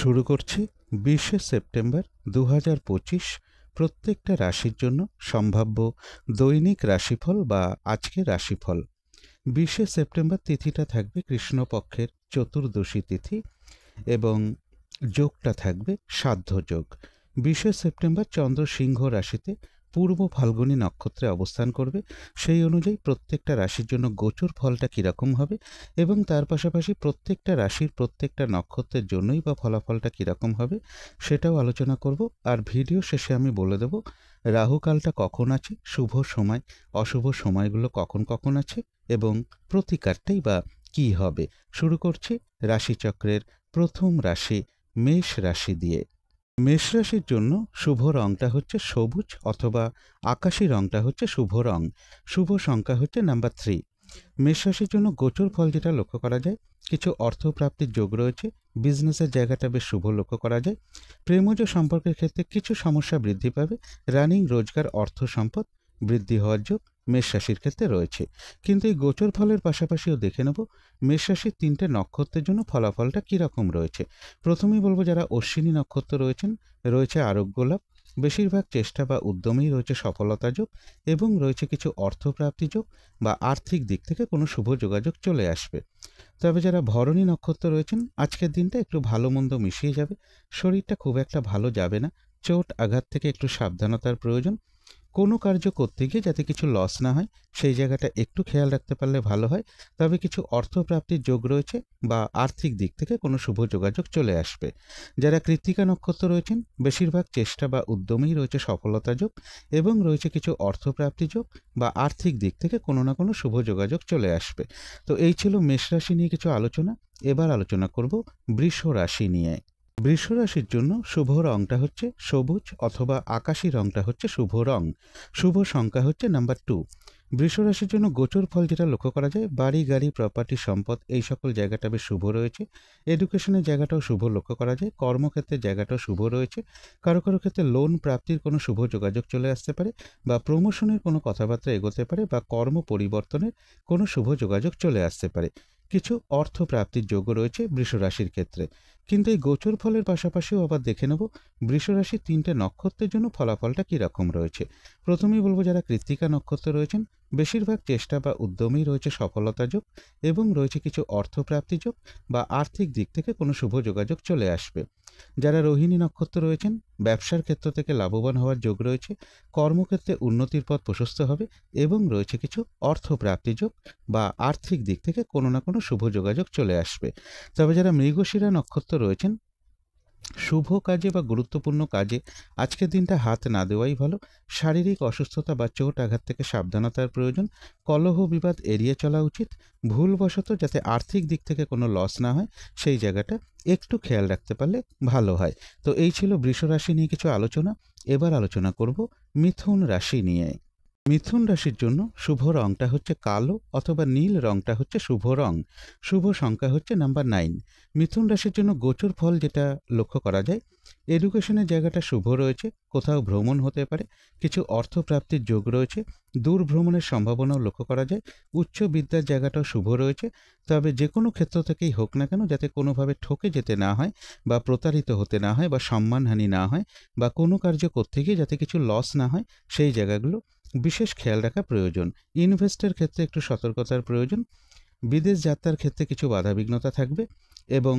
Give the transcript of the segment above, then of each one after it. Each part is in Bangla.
শুরু করছি 20শে সেপ্টেম্বর 2025 প্রত্যেকটা রাশির জন্য সম্ভাব্য দৈনিক রাশিফল বা আজকের রাশিফল। 20শে সেপ্টেম্বর তিথিটা থাকবে কৃষ্ণপক্ষের চতুর্দশী তিথি এবং যোগটা থাকবে সাধ্য যোগ। 20শে সেপ্টেম্বর চন্দ্র সিংহ রাশিতে পূর্ব ফাল্গুনী নক্ষত্রে অবস্থান করবে। সেই অনুযায়ী প্রত্যেকটা রাশির জন্য গোচর ফলটা কীরকম হবে এবং তার পাশাপাশি প্রত্যেকটা রাশির প্রত্যেকটা নক্ষত্রের জন্যই বা ফলাফলটা কীরকম হবে সেটাও আলোচনা করব। আর ভিডিও শেষে আমি বলে দেব রাহুকালটা কখন আছে, শুভ সময় অশুভ সময়গুলো কখন কখন আছে এবং প্রতিকারটাই বা কী হবে। শুরু করছি রাশিচক্রের প্রথম রাশি মেষ রাশি দিয়ে। মেষ রাশির জন্য শুভ রংটা হচ্ছে সবুজ অথবা আকাশী রংটা হচ্ছে শুভ রং। শুভ সংখ্যা হচ্ছে নাম্বার 3। মেষ রাশির জন্য গোচর ফল যেটা লক্ষ্য করা যায়, কিছু অর্থপ্রাপ্তির যোগ রয়েছে। বিজনেসের জায়গাটা বেশ শুভ লক্ষ্য করা যায়। প্রেমজ সম্পর্কের ক্ষেত্রে কিছু সমস্যা বৃদ্ধি পাবে। রানিং রোজগার অর্থ সম্পদ বৃদ্ধি হওয়ার যোগ মেষ রাশির ক্ষেত্রে রয়েছে। কিন্তু এই গোচর ফলের পাশাপাশিও দেখে নেব মেষ রাশির 3টে নক্ষত্রের জন্য ফলাফলটা কীরকম রয়েছে। প্রথমেই বলবো যারা অশ্বিনী নক্ষত্র রয়েছেন, রয়েছে আরোগ্য লাভ, বেশিরভাগ চেষ্টা বা উদ্যমেই রয়েছে সফলতা যোগ এবং রয়েছে কিছু অর্থপ্রাপ্তি যোগ বা আর্থিক দিক থেকে কোনো শুভ যোগাযোগ চলে আসবে। তবে যারা ভরণী নক্ষত্র রয়েছেন, আজকের দিনটা একটু ভালো মন্দ মিশিয়ে যাবে। শরীরটা খুব একটা ভালো যাবে না। চোট আঘাত থেকে একটু সাবধানতার প্রয়োজন। কোনো কার্য করতে গিয়ে যাতে কিছু লস না হয় সেই জায়গাটা একটু খেয়াল রাখতে পারলে ভালো হয়। তবে কিছু অর্থপ্রাপ্তির যোগ রয়েছে বা আর্থিক দিক থেকে কোনো শুভ যোগাযোগ চলে আসবে। যারা কৃত্তিকা নক্ষত্র রয়েছেন, বেশিরভাগ চেষ্টা বা উদ্যমেই রয়েছে সফলতা যোগ এবং রয়েছে কিছু অর্থপ্রাপ্তি যোগ বা আর্থিক দিক থেকে কোনো না কোনো শুভ যোগাযোগ চলে আসবে। তো এই ছিল মেষ রাশি নিয়ে কিছু আলোচনা। এবার আলোচনা করব বৃষ রাশি নিয়ে। বৃষ রাশির জন্য শুভ রংটা হচ্ছে সবুজ অথবা আকাশী রংটা হচ্ছে শুভ রং। শুভ সংখ্যা হচ্ছে নাম্বার 2। বৃষ রাশির জন্য গোচর ফল যেটা লক্ষ্য করা যায়, বাড়ি গাড়ি প্রপার্টি সম্পদ এই সকল জায়গাটা বেশ শুভ রয়েছে। এডুকেশনের জায়গাটাও শুভ লক্ষ্য করা যায়। কর্মক্ষেত্রের জায়গাটাও শুভ রয়েছে। কারো কারো ক্ষেত্রে লোন প্রাপ্তির কোনো শুভ যোগাযোগ চলে আসতে পারে বা প্রমোশনের কোনো কথাবার্তা এগোতে পারে বা কর্ম পরিবর্তনের কোনো শুভ যোগাযোগ চলে আসতে পারে। কিছু অর্থ প্রাপ্তির যোগ্য রয়েছে বৃষ রাশির ক্ষেত্রে। কিন্তু এই গোচর ফলের পাশাপাশিও আবার দেখে নেব বৃষ রাশির 3টে নক্ষত্রের জন্য ফলাফলটা কীরকম রয়েছে। প্রথমেই বলবো যারা কৃত্তিকা নক্ষত্র রয়েছেন, বেশিরভাগ চেষ্টা বা উদ্যমেই রয়েছে সফলতা যোগ এবং রয়েছে কিছু অর্থপ্রাপ্তি যোগ বা আর্থিক দিক থেকে কোনো শুভ যোগাযোগ চলে আসবে। যারা রোহিণী নক্ষত্র রয়েছেন, ব্যবসার ক্ষেত্র থেকে লাভবান হওয়ার যোগ রয়েছে। কর্মক্ষেত্রে উন্নতির পথ প্রশস্ত হবে এবং রয়েছে কিছু অর্থপ্রাপ্তি যোগ বা আর্থিক দিক থেকে কোনো না কোনো শুভ যোগাযোগ চলে আসবে। তবে যারা মৃগশিরা নক্ষত্র রয়েছেন, শুভ কাজে বা গুরুত্বপূর্ণ কাজে আজকের দিনটা হাত না দেওয়াই ভালো। শারীরিক অসুস্থতা বা চোট আঘাত থেকে সাবধানতার প্রয়োজন। কলহ বিবাদ এড়িয়ে চলা উচিত। ভুলবশত যাতে আর্থিক দিক থেকে কোনো লস না হয় সেই জায়গাটা একটু খেয়াল রাখতে পারলে ভালো হয়। তো এই ছিল বৃষ রাশি নিয়ে কিছু আলোচনা। এবার আলোচনা করব মিথুন রাশি নিয়ে। মিথুন রাশির জন্য শুভ রংটা হচ্ছে কালো অথবা নীল রংটা হচ্ছে শুভ রং। শুভ সংখ্যা হচ্ছে নাম্বার 9। মিথুন রাশির জন্য গোচর ফল যেটা লক্ষ্য করা যায়, এডুকেশনের জায়গাটা শুভ রয়েছে। কোথাও ভ্রমণ হতে পারে। কিছু অর্থপ্রাপ্তির যোগ রয়েছে। দূর ভ্রমণের সম্ভাবনাও লক্ষ্য করা যায়। উচ্চ বিদ্যার জায়গাটাও শুভ রয়েছে। তবে যে কোনো ক্ষেত্র থেকেই হোক না কেন যাতে কোনোভাবে ঠকে যেতে না হয় বা প্রতারিত হতে না হয় বা সম্মানহানি না হয় বা কোনো কার্য করতে গিয়ে যাতে কিছু লস না হয় সেই জায়গাগুলো বিশেষ খেয়াল রাখা প্রয়োজন। ইনভেস্টের ক্ষেত্রে একটু সতর্কতার প্রয়োজন। বিদেশ যাত্রার ক্ষেত্রে কিছু বাধাবিঘ্নতা থাকবে এবং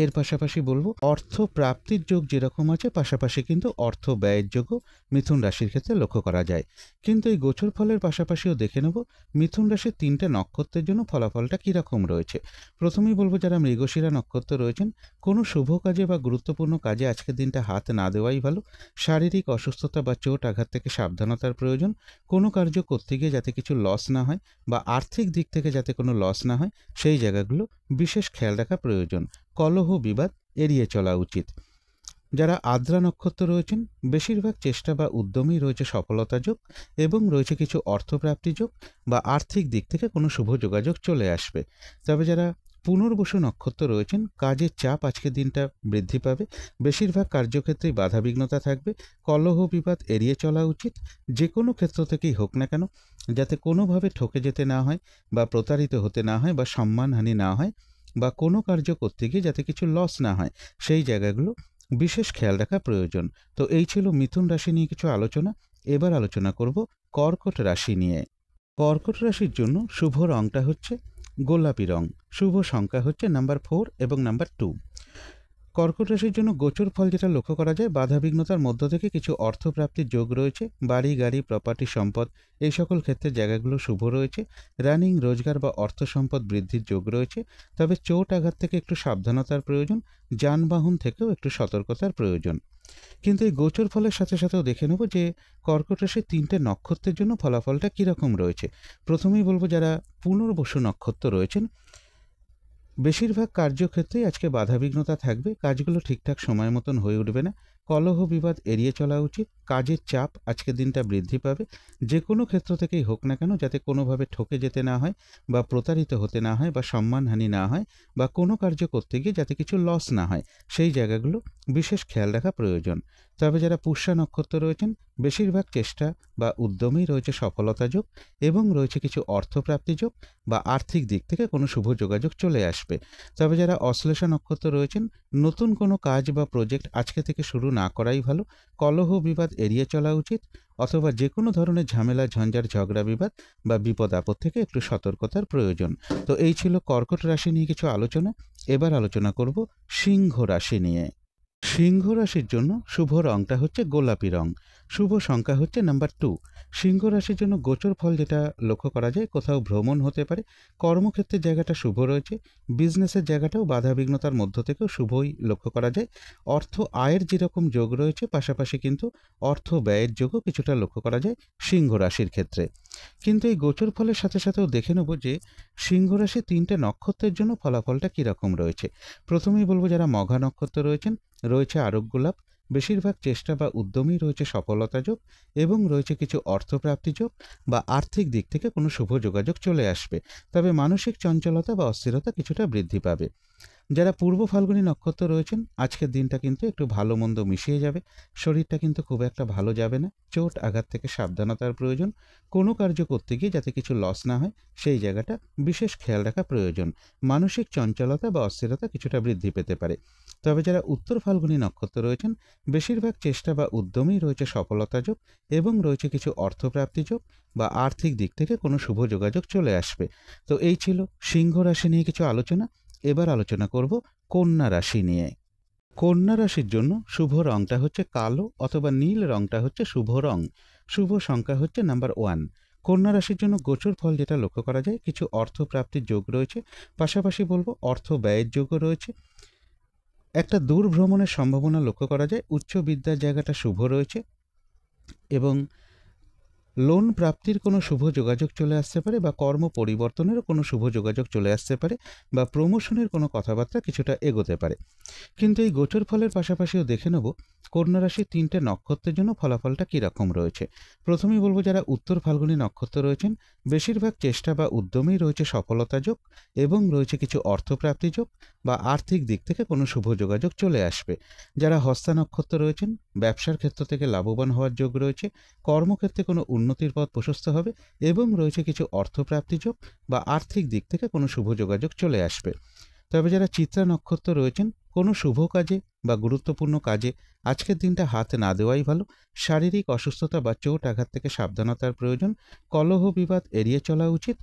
এর পাশাপাশি বলবো অর্থ প্রাপ্তির যোগ যেরকম আছে, পাশাপাশি কিন্তু অর্থ ব্যয়ের যোগও মিথুন রাশির ক্ষেত্রে লক্ষ্য করা যায়। কিন্তু এই গোচর ফলের পাশাপাশিও দেখে নেব মিথুন রাশির 3টে নক্ষত্রের জন্য ফলাফলটা কীরকম রয়েছে। প্রথমেই বলবো যারা মৃগশিরা নক্ষত্র রয়েছেন, কোনো শুভ কাজে বা গুরুত্বপূর্ণ কাজে আজকের দিনটা হাত না দেওয়াই ভালো। শারীরিক অসুস্থতা বা চোট আঘাত থেকে সাবধানতার প্রয়োজন। কোনো কার্য করতে গিয়ে যাতে কিছু লস না হয় বা আর্থিক দিক থেকে যাতে কোনো লস না হয় সেই জায়গাগুলো বিশেষ খেয়াল রাখা প্রয়োজন। কলহ বিবাদ এড়িয়ে চলা উচিত। যারা আদ্রা নক্ষত্র রয়েছেন, বেশিরভাগ চেষ্টা বা উদ্যমেই রয়েছে সফলতা যোগ এবং রয়েছে কিছু অর্থপ্রাপ্তি যোগ বা আর্থিক দিক থেকে কোনো শুভ যোগাযোগ চলে আসবে। তবে যারা পুনর্বসু নক্ষত্র রয়েছেন, কাজের চাপ আজকের দিনটা বৃদ্ধি পাবে। বেশিরভাগ কার্যক্ষেত্রেই বাধাবিঘ্নতা থাকবে। কলহ বিবাদ এড়িয়ে চলা উচিত। যে কোনো ক্ষেত্র থেকেই হোক না কেন যাতে কোনোভাবে ঠকে যেতে না হয় বা প্রতারিত হতে না হয় বা সম্মানহানি না হয় বা কোনো কার্য করতে গিয়ে যাতে কিছু লস না হয় সেই জায়গাগুলো বিশেষ খেয়াল রাখা প্রয়োজন। তো এই ছিল মিথুন রাশি নিয়ে কিছু আলোচনা। এবার আলোচনা করব কর্কট রাশি নিয়ে। কর্কট রাশির জন্য শুভ রংটা হচ্ছে গোলাপি রং। শুভ সংখ্যা হচ্ছে নাম্বার 4 এবং নাম্বার 2। কর্কট রাশির জন্য গোচর ফল যেটা লক্ষ্য করা যায়, বাধাবিঘ্নতার মধ্য থেকে কিছু অর্থপ্রাপ্তির যোগ রয়েছে। বাড়ি, গাড়ি, প্রপার্টি, সম্পদ এই সকল ক্ষেত্রে জায়গাগুলো শুভ রয়েছে। রানিং, রোজগার বা অর্থ সম্পদ বৃদ্ধির যোগ রয়েছে। তবে চোট আঘাত থেকে একটু সাবধানতার প্রয়োজন। যানবাহন থেকেও একটু সতর্কতার প্রয়োজন। কিন্তু এই গোচর ফলের সাথে সাথেও দেখে নেব যে কর্কট রাশির 3টে নক্ষত্রের জন্য ফলাফলটা কীরকম রয়েছে। প্রথমেই বলবো যারা পুনর্বসু নক্ষত্র রয়েছেন, বেশিরভাগ কার্যক্ষেত্রেই আজকে বাধাবিঘ্নতা থাকবে। কাজগুলো ঠিকঠাক সময় মতন হয়ে উঠবে না। কলহ বিবাদ এড়িয়ে চলা উচিত। কাজের চাপ আজকের দিনটা বৃদ্ধি পাবে। যে কোনো ক্ষেত্র থেকেই হোক না কেন যাতে কোনোভাবে ঠকে যেতে না হয় বা প্রতারিত হতে না হয় বা সম্মানহানি না হয় বা কোনো কার্য করতে গিয়ে যাতে কিছু লস না হয় সেই জায়গাগুলো বিশেষ খেয়াল রাখা প্রয়োজন। তবে যারা পুষ্যা নক্ষত্র রয়েছেন, বেশিরভাগ চেষ্টা বা উদ্যমেই রয়েছে সফলতা যোগ এবং রয়েছে কিছু অর্থপ্রাপ্তি যোগ বা আর্থিক দিক থেকে কোনো শুভ যোগাযোগ চলে আসবে। তবে যারা অশ্লেষা নক্ষত্র রয়েছেন, নতুন কোনো কাজ বা প্রজেক্ট আজকে থেকে শুরু না করাই ভালো। কলহ বিবাদ এড়িয়ে চলা উচিত, অথবা যে কোনো ধরনের ঝামেলা, ঝঞ্ঝাট, ঝগড়া বিবাদ বা বিপদ আপদ থেকে একটু সতর্কতার প্রয়োজন। তো এই ছিল কর্কট রাশি নিয়ে কিছু আলোচনা। এবার আলোচনা করব সিংহ রাশি নিয়ে। সিংহ রাশির জন্য শুভ রংটা হচ্ছে গোলাপি রং। শুভ সংখ্যা হচ্ছে নাম্বার 2। সিংহ রাশির জন্য গোচর ফল যেটা লক্ষ্য করা যায়, কোথাও ভ্রমণ হতে পারে। কর্মক্ষেত্রের জায়গাটা শুভ রয়েছে। বিজনেসের জায়গাটাও বাধাবিঘ্নতার মধ্য থেকেও শুভই লক্ষ্য করা যায়। অর্থ আয়ের যেরকম যোগ রয়েছে, পাশাপাশি কিন্তু অর্থ ব্যয়ের যোগও কিছুটা লক্ষ্য করা যায় সিংহ রাশির ক্ষেত্রে। কিন্তু এই গোচর ফলের সাথে সাথেও দেখে নেব যে সিংহ রাশি 3টে নক্ষত্রের জন্য ফলাফলটা কীরকম রয়েছে। প্রথমেই বলবো যারা মঘা নক্ষত্র রয়েছে আরোগ্য লাভ। বেশিরভাগ চেষ্টা বা উদ্যমেই রয়েছে সফলতা যোগ এবং রয়েছে কিছু অর্থপ্রাপ্তি যোগ বা আর্থিক দিক থেকে কোনো শুভ যোগাযোগ চলে আসবে। তবে মানসিক চঞ্চলতা বা অস্থিরতা কিছুটা বৃদ্ধি পাবে। যারা পূর্ব ফাল্গুনী নক্ষত্র রয়েছেন, আজকের দিনটা কিন্তু একটু ভালো মন্দ মিশিয়ে যাবে। শরীরটা কিন্তু খুব একটা ভালো যাবে না। চোট আঘাত থেকে সাবধানতার প্রয়োজন। কোনো কার্য করতে গিয়ে যাতে কিছু লস না হয় সেই জায়গাটা বিশেষ খেয়াল রাখা প্রয়োজন। মানসিক চঞ্চলতা বা অস্থিরতা কিছুটা বৃদ্ধি পেতে পারে। তবে যারা উত্তর ফাল্গুনী নক্ষত্র রয়েছেন, বেশিরভাগ চেষ্টা বা উদ্যমেই রয়েছে সফলতা যোগ এবং রয়েছে কিছু অর্থপ্রাপ্তি যোগ বা আর্থিক দিক থেকে কোনো শুভ যোগাযোগ চলে আসবে। তো এই ছিল সিংহ রাশি নিয়ে কিছু আলোচনা। এবার আলোচনা করব কন্যা রাশি নিয়ে। কন্যা রাশির জন্য শুভ রংটা হচ্ছে কালো অথবা নীল রংটা হচ্ছে শুভ রং। শুভ সংখ্যা হচ্ছে নাম্বার 1। কন্যা রাশির জন্য গোচর ফল যেটা লক্ষ্য করা যায়, কিছু অর্থপ্রাপ্তির যোগ রয়েছে। পাশাপাশি বলবো অর্থ ব্যয়ের যোগও রয়েছে। একটা দূর ভ্রমণের সম্ভাবনা লক্ষ্য করা যায়। উচ্চ বিদ্যার জায়গাটা শুভ রয়েছে এবং লোন প্রাপ্তির কোনো শুভ যোগাযোগ চলে আসতে পারে বা কর্ম পরিবর্তনেরও কোনো শুভ যোগাযোগ চলে আসতে পারে বা প্রমোশনের কোনো কথাবার্তা কিছুটা এগোতে পারে। কিন্তু এই গোচর ফলের পাশাপাশিও দেখে নেব কন্যা রাশির 3টে নক্ষত্রের জন্য ফলাফলটা কীরকম রয়েছে। প্রথমেই বলবো যারা উত্তর ফাল্গুনী নক্ষত্র রয়েছেন, বেশিরভাগ চেষ্টা বা উদ্যমেই রয়েছে সফলতা যোগ এবং রয়েছে কিছু অর্থপ্রাপ্তি যোগ বা আর্থিক দিক থেকে কোনো শুভ যোগাযোগ চলে আসবে। যারা হস্তা নক্ষত্র রয়েছেন, ব্যবসার ক্ষেত্র থেকে লাভবান হওয়ার যোগ রয়েছে। কর্মক্ষেত্রে কোনো উন্নতির পথ প্রশস্ত হবে এবং রয়েছে কিছু অর্থপ্রাপ্তি যোগ বা আর্থিক দিক থেকে কোনো শুভ যোগাযোগ চলে আসবে। তবে যারা চিত্রা নক্ষত্র রয়েছেন, কোনো শুভ কাজে বা গুরুত্বপূর্ণ কাজে আজকের দিনটা হাত না দেওয়াই ভালো। শারীরিক অসুস্থতা বা চোট আঘাত থেকে সাবধানতার প্রয়োজন। কলহ বিবাদ এড়িয়ে চলা উচিত।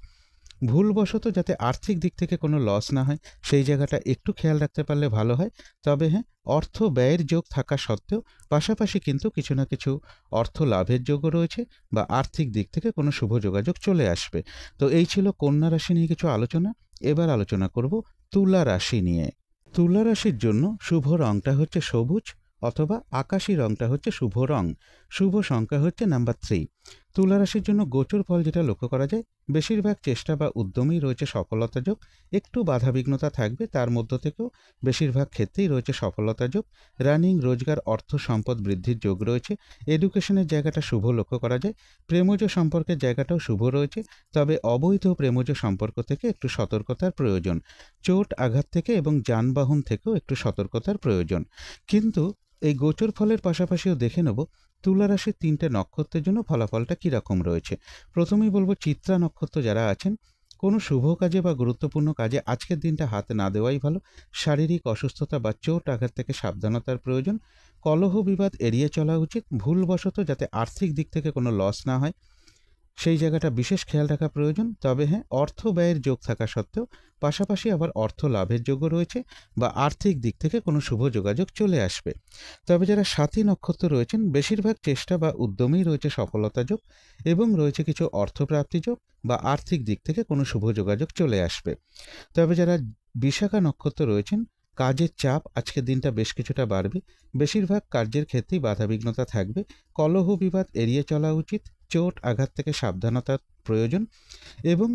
ভুলবশত যাতে আর্থিক দিক থেকে কোনো লস না হয় সেই জায়গাটা একটু খেয়াল রাখতে পারলে ভালো হয়। তবে হ্যাঁ, অর্থ ব্যয়ের যোগ থাকা সত্ত্বেও পাশাপাশি কিন্তু কিছু না কিছু অর্থ লাভের যোগও রয়েছে বা আর্থিক দিক থেকে কোনো শুভ যোগাযোগ চলে আসবে। তো এই ছিল কন্যা রাশি নিয়ে কিছু আলোচনা। এবার আলোচনা করব তুলা রাশি নিয়ে। তুলা রাশির জন্য শুভ রংটা হচ্ছে সবুজ অথবা আকাশী রংটা হচ্ছে শুভ রং। শুভ সংখ্যা হচ্ছে নাম্বার 3। তুলা রাশির জন্য গোচর ফল যেটা লক্ষ্য করা যায়, বেশিরভাগ চেষ্টা বা উদ্যমেই রয়েছে সফলতা যোগ। একটু বাধাবিঘ্নতা থাকবে, তার মধ্য থেকেও বেশিরভাগ ক্ষেত্রেই রয়েছে সফলতা যোগ। রানিং, রোজগার, অর্থ সম্পদ বৃদ্ধির যোগ রয়েছে। এডুকেশনের জায়গাটা শুভ লক্ষ্য করা যায়। প্রেমজ সম্পর্কের জায়গাটাও শুভ রয়েছে। তবে অবৈধ প্রেমজ সম্পর্ক থেকে একটু সতর্কতার প্রয়োজন। চোট আঘাত থেকে এবং যানবাহন থেকেও একটু সতর্কতার প্রয়োজন। কিন্তু এই গোচর ফলের পাশাপাশিও দেখে নেব তুলা রাশির 3টে নক্ষত্রের জন্য ফলাফলটা কীরকম রয়েছে। প্রথমেই বলবো চিত্রা নক্ষত্র যারা আছেন, কোনো শুভ কাজে বা গুরুত্বপূর্ণ কাজে আজকের দিনটা হাত না দেওয়াই ভালো। শারীরিক অসুস্থতা বা চোট আঘাত থেকে সাবধানতার প্রয়োজন। কলহ বিবাদ এড়িয়ে চলা উচিত। ভুলবশত যাতে আর্থিক দিক থেকে কোনো লস না হয় সেই জায়গাটা বিশেষ খেয়াল রাখা প্রয়োজন। তবে হ্যাঁ, অর্থ ব্যয়ের যোগ থাকা সত্ত্বেও পাশাপাশি আবার অর্থ লাভের যোগও রয়েছে বা আর্থিক দিক থেকে কোনো শুভ যোগাযোগ চলে আসবে। তবে যারা সাথী নক্ষত্র রয়েছেন বেশিরভাগ চেষ্টা বা উদ্যমেই রয়েছে সফলতা যোগ এবং রয়েছে কিছু অর্থপ্রাপ্তি যোগ বা আর্থিক দিক থেকে কোনো শুভ যোগাযোগ চলে আসবে। তবে যারা বিশাখা নক্ষত্র রয়েছেন কাজের চাপ আজকের দিনটা বেশ কিছুটা বাড়বে। বেশিরভাগ কার্যের ক্ষেত্রেই বাধাবিঘ্নতা থাকবে। কলহ বিবাদ এড়িয়ে চলা উচিত। চোট আঘাত থেকে সাবধানতার প্রয়োজন এবং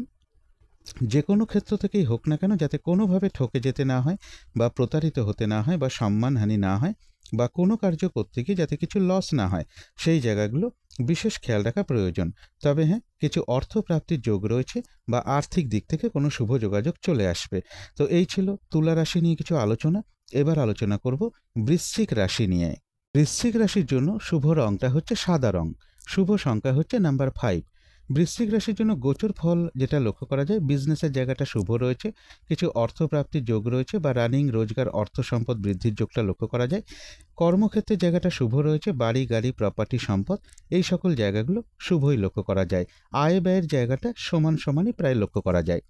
যে কোনো ক্ষেত্র থেকেই হোক না কেন যাতে কোনোভাবে ঠকে যেতে না হয় বা প্রতারিত হতে না হয় বা সম্মানহানি না হয় বা কোনো কার্য করতে গিয়ে যাতে কিছু লস না হয় সেই জায়গাগুলো বিশেষ খেয়াল রাখা প্রয়োজন। তবে হ্যাঁ, কিছু অর্থ প্রাপ্তির যোগ রয়েছে বা আর্থিক দিক থেকে কোনো শুভ যোগাযোগ চলে আসবে। তো এই ছিল তুলা রাশি নিয়ে কিছু আলোচনা। এবার আলোচনা করব বৃশ্চিক রাশি নিয়ে। বৃশ্চিক রাশির জন্য শুভ রংটা হচ্ছে সাদা রং। শুভ সংখ্যা হচ্ছে নাম্বার 5। বৃশ্চিক রাশির জন্য গোচর ফল যেটা লক্ষ্য করা যায়, বিজনেসের জায়গাটা শুভ রয়েছে। কিছু অর্থপ্রাপ্তির যোগ রয়েছে বা রানিং রোজগার অর্থ সম্পদ বৃদ্ধির যোগটা লক্ষ্য করা যায়। কর্মক্ষেত্রের জায়গাটা শুভ রয়েছে। বাড়ি গাড়ি প্রপার্টি সম্পদ এই সকল জায়গাগুলো শুভই লক্ষ্য করা যায়। আয় ব্যয়ের জায়গাটা সমান সমানই প্রায় লক্ষ্য করা যায়।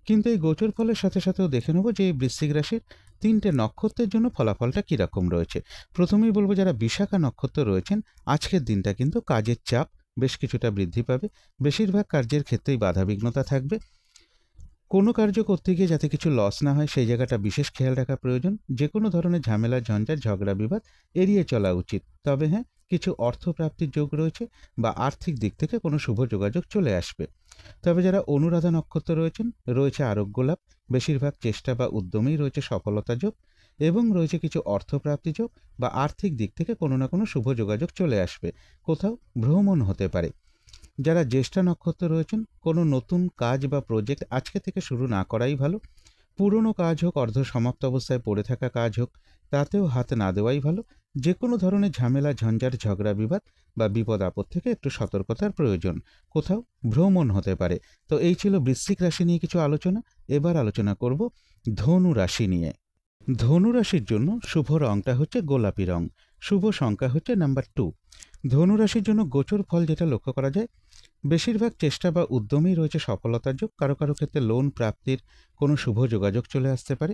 কিন্তু এই গোচর ফলের সাথে সাথেও দেখে নেব যে এই বৃশ্চিক রাশির 3টে নক্ষত্রের জন্য ফলাফলটা কীরকম রয়েছে। প্রথমেই বলবো যারা বিশাখা নক্ষত্র রয়েছেন আজকের দিনটা কিন্তু কাজের চাপ বেশ কিছুটা বৃদ্ধি পাবে। বেশিরভাগ কার্যের ক্ষেত্রেই বাধাবিঘ্নতা থাকবে। কোনো কার্য করতে গিয়ে যাতে কিছু লস না হয় সেই জায়গাটা বিশেষ খেয়াল রাখা প্রয়োজন। যে কোনো ধরনের ঝামেলা ঝঞ্ঝাট ঝগড়া বিবাদ এড়িয়ে চলা উচিত। তবে হ্যাঁ, কিছু অর্থপ্রাপ্তির যোগ রয়েছে বা আর্থিক দিক থেকে কোনো শুভ যোগাযোগ চলে আসবে। তবে যারা অনুরাধা নক্ষত্র রয়েছেন রয়েছে আরোগ্য লাভ। বেশিরভাগ চেষ্টা বা উদ্যমেই রয়েছে সফলতা যোগ এবং রয়েছে কিছু অর্থপ্রাপ্তি যোগ বা আর্থিক দিক থেকে কোনো না কোনো শুভ যোগাযোগ চলে আসবে। কোথাও ভ্রমণ হতে পারে। যারা জ্যেষ্ঠা নক্ষত্র রয়েছেন কোনো নতুন কাজ বা প্রজেক্ট আজকে থেকে শুরু না করাই ভালো। পুরনো কাজ হোক অর্ধ সমাপ্ত অবস্থায় পড়ে থাকা কাজ হোক তাতেও হাত না দেওয়াই ভালো। যে কোনো ধরনের ঝামেলা ঝঞ্ঝাট ঝগড়া বিবাদ বা বিপদ আপদ থেকে একটু সতর্কতার প্রয়োজন। কোথাও ভ্রমণ হতে পারে। তো এই ছিল বৃশ্চিক রাশি নিয়ে কিছু আলোচনা। এবার আলোচনা করব ধনু রাশি নিয়ে। ধনু রাশির জন্য শুভ রংটা হচ্ছে গোলাপি রং। শুভ সংখ্যা হচ্ছে নাম্বার 2। ধনু রাশির জন্য গোচর ফল যেটা লক্ষ্য করা যায়, বেশিরভাগ চেষ্টা বা উদ্যমেই রয়েছে সফলতার যোগ। কারো কারো ক্ষেত্রে লোন প্রাপ্তির কোনো শুভ যোগাযোগ চলে আসতে পারে।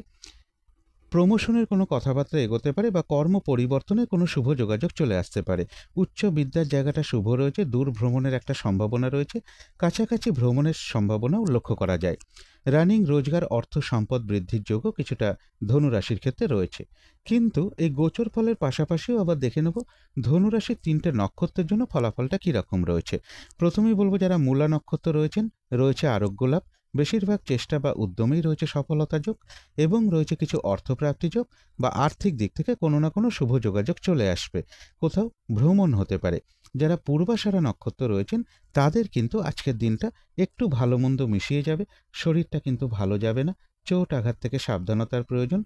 প্রমোশনের কোনো কথাবার্তা এগোতে পারে বা কর্ম পরিবর্তনের কোনো শুভ যোগাযোগ চলে আসতে পারে। উচ্চ বিদ্যার জায়গাটা শুভ রয়েছে। দূর ভ্রমণের একটা সম্ভাবনা রয়েছে। কাছাকাছি ভ্রমণের সম্ভাবনাও লক্ষ্য করা যায়। রানিং রোজগার অর্থ সম্পদ বৃদ্ধির যোগও কিছুটা ধনুরাশির ক্ষেত্রে রয়েছে। কিন্তু এই গোচর ফলের পাশাপাশিও আবার দেখে নেব ধনুরাশির 3টে নক্ষত্রের জন্য ফলাফলটা কীরকম রয়েছে। প্রথমেই বলবো যারা মূলা নক্ষত্র রয়েছেন রয়েছে আরোগ্য লাভ। বেশিরভাগ চেষ্টা বা উদ্যমেই রয়েছে সফলতা যোগ এবং রয়েছে কিছু অর্থপ্রাপ্তি যোগ বা আর্থিক দিক থেকে কোনো না কোনো শুভ যোগাযোগ চলে আসবে। কোথাও ভ্রমণ হতে পারে। যারা পূর্বাষাঢ়া নক্ষত্র রয়েছেন তাদের কিন্তু আজকের দিনটা একটু ভালো মন্দ মিশিয়ে যাবে। শরীরটা কিন্তু ভালো যাবে না। চোট আঘাত থেকে সাবধানতার প্রয়োজন।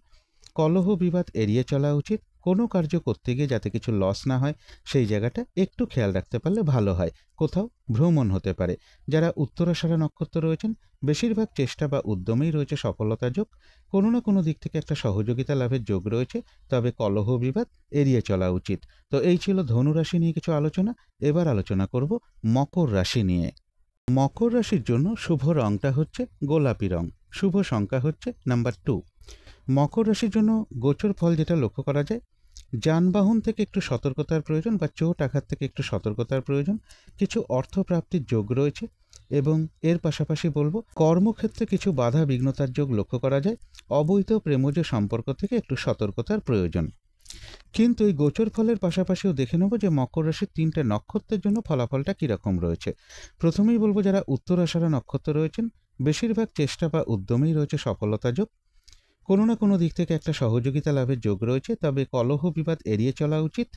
কলহ বিবাদ এড়িয়ে চলা উচিত। কোনো কার্য করতে গিয়ে যাতে কিছু লস না হয় সেই জায়গাটা একটু খেয়াল রাখতে পারলে ভালো হয়। কোথাও ভ্রমণ হতে পারে। যারা উত্তরাষাঢ়া নক্ষত্র রয়েছেন বেশিরভাগ চেষ্টা বা উদ্যমেই রয়েছে সফলতা যোগ। কোনো না কোনো দিক থেকে একটা সহযোগিতা লাভের যোগ রয়েছে। তবে কলহ বিবাদ এড়িয়ে চলা উচিত। তো এই ছিল ধনু রাশি নিয়ে কিছু আলোচনা। এবার আলোচনা করব মকর রাশি নিয়ে। মকর রাশির জন্য শুভ রংটা হচ্ছে গোলাপি রং। শুভ সংখ্যা হচ্ছে নাম্বার 2। মকর রাশির জন্য গোচর ফল যেটা লক্ষ্য করা যায়, যানবাহন থেকে একটু সতর্কতার প্রয়োজন বা চোট আঘাত থেকে একটু সতর্কতার প্রয়োজন। কিছু অর্থপ্রাপ্তির যোগ রয়েছে এবং এর পাশাপাশি বলবো কর্মক্ষেত্রে কিছু বাধা বিঘ্নতার যোগ লক্ষ্য করা যায়। অবৈধ প্রেমজ সম্পর্ক থেকে একটু সতর্কতার প্রয়োজন। কিন্তু এই গোচর ফলের পাশাপাশিও দেখে নেব যে মকর রাশির 3টে নক্ষত্রের জন্য ফলাফলটা কীরকম রয়েছে। প্রথমেই বলবো যারা উত্তরাষাঢ়া নক্ষত্র রয়েছেন বেশিরভাগ চেষ্টা বা উদ্যমেই রয়েছে সফলতা যোগ। কোনো না কোনো দিক থেকে একটা সহযোগিতা লাভের যোগ রয়েছে। তবে কলহ বিবাদ এড়িয়ে চলা উচিত।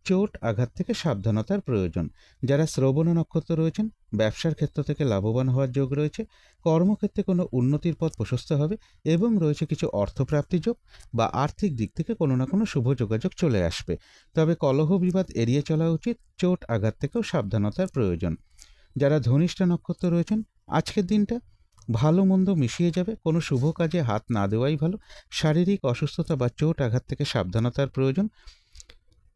চোট আঘাত থেকে সাবধানতার প্রয়োজন। যারা শ্রবণ নক্ষত্র রয়েছেন ব্যবসার ক্ষেত্র থেকে লাভবান হওয়ার যোগ রয়েছে। কর্মক্ষেত্রে কোনো উন্নতির পথ প্রশস্ত হবে এবং রয়েছে কিছু অর্থপ্রাপ্তি যোগ বা আর্থিক দিক থেকে কোনো না কোনো শুভ যোগাযোগ চলে আসবে। তবে কলহ বিবাদ এড়িয়ে চলা উচিত। চোট আঘাত থেকেও সাবধানতার প্রয়োজন। যারা ধনিষ্ঠা নক্ষত্র রয়েছেন আজকের দিনটা ভালো মন্দ মিশিয়ে যাবে, কোনো শুভ কাজে হাত না দেওয়াই ভালো। শারীরিক অসুস্থতা বা চোট আঘাত থেকে সাবধানতার প্রয়োজন।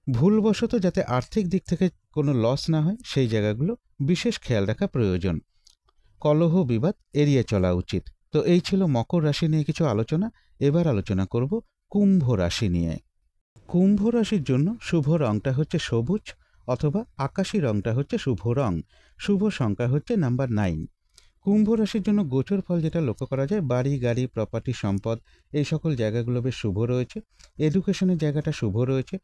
ভুলবশত যাতে আর্থিক দিক থেকে কোনো লস না হয় সেই জায়গাগুলো বিশেষ খেয়াল রাখা প্রয়োজন। কলহ বিবাদ এড়িয়ে চলা উচিত। তো এই ছিল মকর রাশি নিয়ে কিছু আলোচনা। এবার আলোচনা করব কুম্ভ রাশি নিয়ে। কুম্ভ রাশির জন্য শুভ রংটা হচ্ছে সবুজ অথবা আকাশি রংটা হচ্ছে শুভ রং। শুভ সংখ্যা হচ্ছে নাম্বার 9। কুম্ভ রাশির জন্য গোচর ফল যেটা লক্ষ্য করা যায়, বাড়ি গাড়ি প্রপার্টি সম্পদ এই সকল জায়গাগুলো বেশ শুভ রয়েছে। এডুকেশনের জায়গাটা শুভ রয়েছে।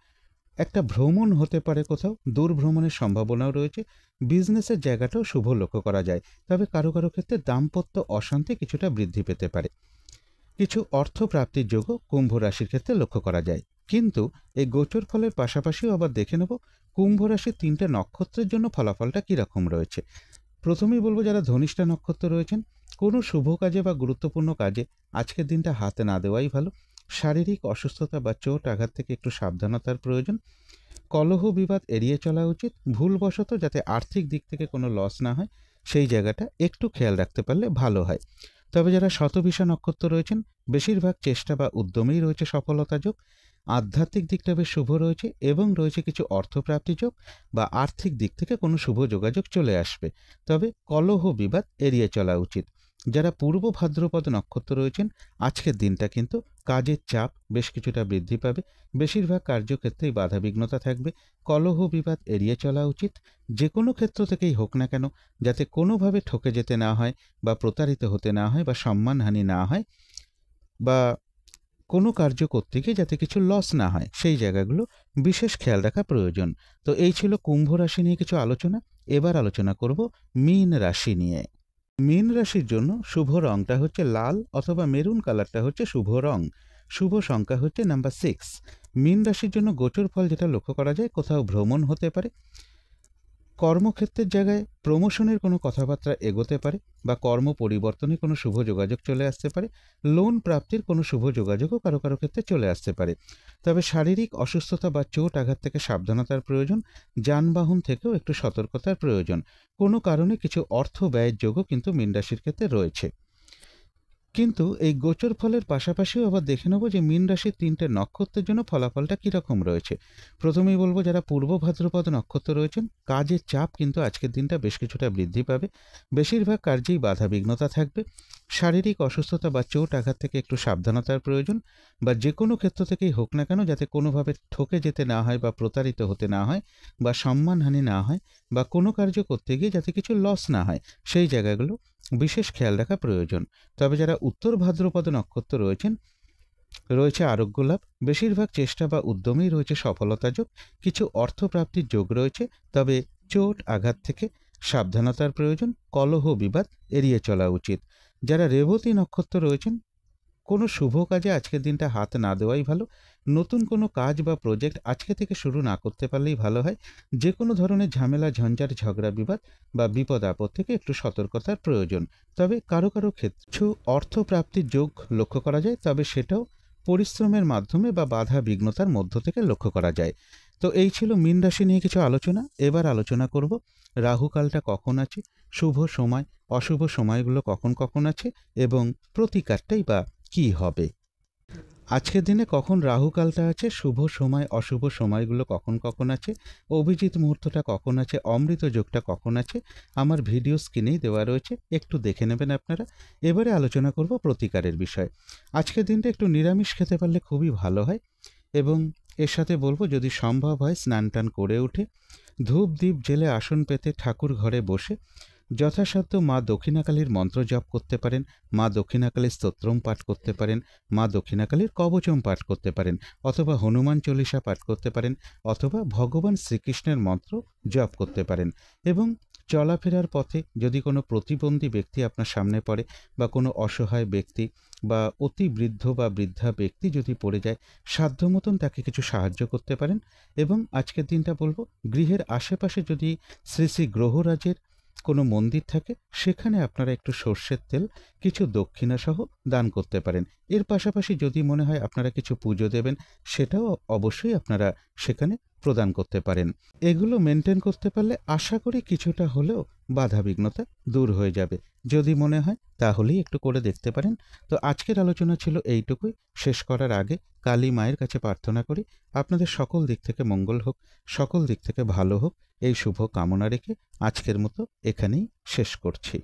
একটা ভ্রমণ হতে পারে কোথাও, দূর ভ্রমণের সম্ভাবনাও রয়েছে। বিজনেসের জায়গাটাও শুভ লক্ষ্য করা যায়। তবে কারো কারো ক্ষেত্রে দাম্পত্য অশান্তি কিছুটা বৃদ্ধি পেতে পারে। কিছু অর্থ প্রাপ্তির যোগও কুম্ভ রাশির ক্ষেত্রে লক্ষ্য করা যায়। কিন্তু এই গোচর ফলের পাশাপাশিও আবার দেখে নেব কুম্ভ রাশির 3টে নক্ষত্রের জন্য ফলাফলটা কীরকম রয়েছে। প্রথমেই বলবো যারা ধনিষ্ঠা নক্ষত্র রয়েছেন, কোনো শুভ কাজে বা গুরুত্বপূর্ণ কাজে আজকের দিনটা হাতে না দেওয়াই ভালো। শারীরিক অসুস্থতা বা চোট আঘাত থেকে একটু সাবধানতার প্রয়োজন। কলহ বিবাদ এড়িয়ে চলা উচিত। ভুলবশত যাতে আর্থিক দিক থেকে কোনো লস না হয় সেই জায়গাটা একটু খেয়াল রাখতে পারলে ভালো হয়। তবে যারা শতবিশা নক্ষত্র রয়েছেন, বেশিরভাগ চেষ্টা বা উদ্যমেই রয়েছে সফলতা যোগ। আধ্যাত্মিক দিকটা বেশ শুভ রয়েছে এবং রয়েছে কিছু অর্থপ্রাপ্তি যোগ বা আর্থিক দিক থেকে কোনো শুভ যোগাযোগ চলে আসবে। তবে কলহ বিবাদ এড়িয়ে চলা উচিত। যারা পূর্ব ভাদ্রপদ নক্ষত্র রয়েছেন, আজকের দিনটা কিন্তু কাজের চাপ বেশ কিছুটা বৃদ্ধি পাবে। বেশিরভাগ কার্যক্ষেত্রেই বাধাবিঘ্নতা থাকবে। কলহ বিবাদ এড়িয়ে চলা উচিত। যে কোনো ক্ষেত্র থেকেই হোক না কেন যাতে কোনোভাবে ঠকে যেতে না হয় বা প্রতারিত হতে না হয় বা সম্মানহানি না হয় বা কোনো কার্য করতে গিয়ে যাতে কিছু লস না হয় সেই জায়গাগুলো বিশেষ খেয়াল রাখা প্রয়োজন। তো এই ছিল কুম্ভ রাশি নিয়ে কিছু আলোচনা। এবার আলোচনা করব মীন রাশি নিয়ে। মীন রাশির জন্য শুভ রংটা হচ্ছে লাল অথবা মেরুন কালারটা হচ্ছে শুভ রং। শুভ সংখ্যা হচ্ছে নাম্বার 6। মীন রাশির জন্য গোচর ফল যেটা লক্ষ্য করা যায়, কোথাও ভ্রমণ হতে পারে, কর্মক্ষেত্রের জায়গায় প্রমোশনের কোনো কথাবার্তা এগোতে পারে বা কর্ম পরিবর্তনে কোনো শুভ যোগাযোগ চলে আসতে পারে। লোন প্রাপ্তির কোনো শুভ যোগাযোগও কারো কারো ক্ষেত্রে চলে আসতে পারে। তবে শারীরিক অসুস্থতা বা চোট আঘাত থেকে সাবধানতার প্রয়োজন। যানবাহন থেকেও একটু সতর্কতার প্রয়োজন। কোনো কারণে কিছু অর্থ ব্যয়ের যোগও কিন্তু মীন রাশির ক্ষেত্রে রয়েছে। কিন্তু এই গোচর ফলের পাশাপাশিও আবার দেখে নেব যে মীন রাশির 3টে নক্ষত্রের জন্য ফলাফলটা কীরকম রয়েছে। প্রথমেই বলবো যারা পূর্ব ভাদ্রপদ নক্ষত্র রয়েছেন, কাজের চাপ কিন্তু আজকের দিনটা বেশ কিছুটা বৃদ্ধি পাবে। বেশিরভাগ কার্যেই বাধাবিঘ্নতা থাকবে। শারীরিক অসুস্থতা বা চোট আঘাত থেকে একটু সাবধানতার প্রয়োজন। বা যে কোনো ক্ষেত্র থেকেই হোক না কেন যাতে কোনোভাবে ঠকে যেতে না হয় বা প্রতারিত হতে না হয় বা সম্মানহানি না হয় বা কোনো কার্য করতে গিয়ে যাতে কিছু লস না হয় সেই জায়গাগুলো বিশেষ খেয়াল রাখা প্রয়োজন। তবে যারা উত্তর ভাদ্রপদ নক্ষত্র রয়েছেন, রয়েছে আরোগ্য লাভ। বেশিরভাগ চেষ্টা বা উদ্যমেই রয়েছে সফলতা যোগ। কিছু অর্থপ্রাপ্তির যোগ রয়েছে। তবে চোট আঘাত থেকে সাবধানতার প্রয়োজন। কলহ বিবাদ এড়িয়ে চলা উচিত। যারা রেবতী নক্ষত্র রয়েছেন, কোনো শুভ কাজে আজকের দিনটা হাত না দেওয়াই ভালো। নতুন কোনো কাজ বা প্রজেক্ট আজকে থেকে শুরু না করতে পারলেই ভালো হয়। যে কোনো ধরনের ঝামেলা ঝঞ্ঝাট ঝগড়া বিবাদ বা বিপদ আপদ থেকে একটু সতর্কতার প্রয়োজন। তবে কারো কারো ক্ষেত্রে কিছু অর্থপ্রাপ্তির যোগ লক্ষ্য করা যায়, তবে সেটাও পরিশ্রমের মাধ্যমে বা বাধা বিঘ্নতার মধ্য থেকে লক্ষ্য করা যায়। তো এই ছিল মীন রাশি নিয়ে কিছু আলোচনা। এবার আলোচনা করব রাহুকালটা কখন আছে, শুভ সময় অশুভ সময়গুলো কখন কখন আছে এবং প্রতিকারটাই বা কি হবে। আজকের দিনে কখন রাহুকালটা আছে, শুভ সময় অশুভ সময়গুলো কখন কখন আছে, অভিজিৎ মুহূর্তটা কখন আছে, অমৃত যোগটা কখন আছে, আমার ভিডিও স্ক্রিনেই দেওয়া রয়েছে, একটু দেখে নেবেন আপনারা। এবারে আলোচনা করব প্রতিকারের বিষয়। আজকের দিনটা একটু নিরামিষ খেতে পারলে খুবই ভালো হয় এবং এর সাথে বলবো যদি সম্ভব হয় স্নান টান করে উঠে ধূপ দ্বীপ জেলে আসন পেতে ঠাকুর ঘরে বসে যথাসাধ্য মা দক্ষিণাকালীর মন্ত্র জপ করতে পারেন, মা দক্ষিণাকালীর স্তোত্রম পাঠ করতে পারেন, মা দক্ষিণাকালীর কবচম পাঠ করতে পারেন, অথবা হনুমান চল্লিশা পাঠ করতে পারেন, অথবা ভগবান শ্রীকৃষ্ণের মন্ত্র জপ করতে পারেন। এবং চলাফেরার পথে যদি কোনো প্রতিবন্ধী ব্যক্তি আপনার সামনে পড়ে বা কোনো অসহায় ব্যক্তি বা অতি বৃদ্ধ বা বৃদ্ধা ব্যক্তি যদি পড়ে যায়, সাধ্য মতন তাকে কিছু সাহায্য করতে পারেন। এবং আজকের দিনটা বলবো গৃহের আশেপাশে যদি শ্রী শ্রী গ্রহরাজের কোনো মন্দির থাকে সেখানে আপনারা একটু সর্ষের তেল কিছু দক্ষিণা সহ দান করতে পারেন। এর পাশাপাশি যদি মনে হয় আপনারা কিছু পুজো দেবেন সেটাও অবশ্যই আপনারা সেখানে প্রদান করতে পারেন। এগুলো মেনটেন করতে পারলে আশা করি কিছুটা হলেও বাধাবিঘ্নতা দূর হয়ে যাবে। যদি মনে হয় তাহলেই একটু করে দেখতে পারেন। তো আজকের আলোচনা ছিল এইটুকুই। শেষ করার আগে কালী মায়ের কাছে প্রার্থনা করি আপনাদের সকল দিক থেকে মঙ্গল হোক, সকল দিক থেকে ভালো হোক, এই শুভ কামনা রেখে আজকের মতো এখানেই শেষ করছি।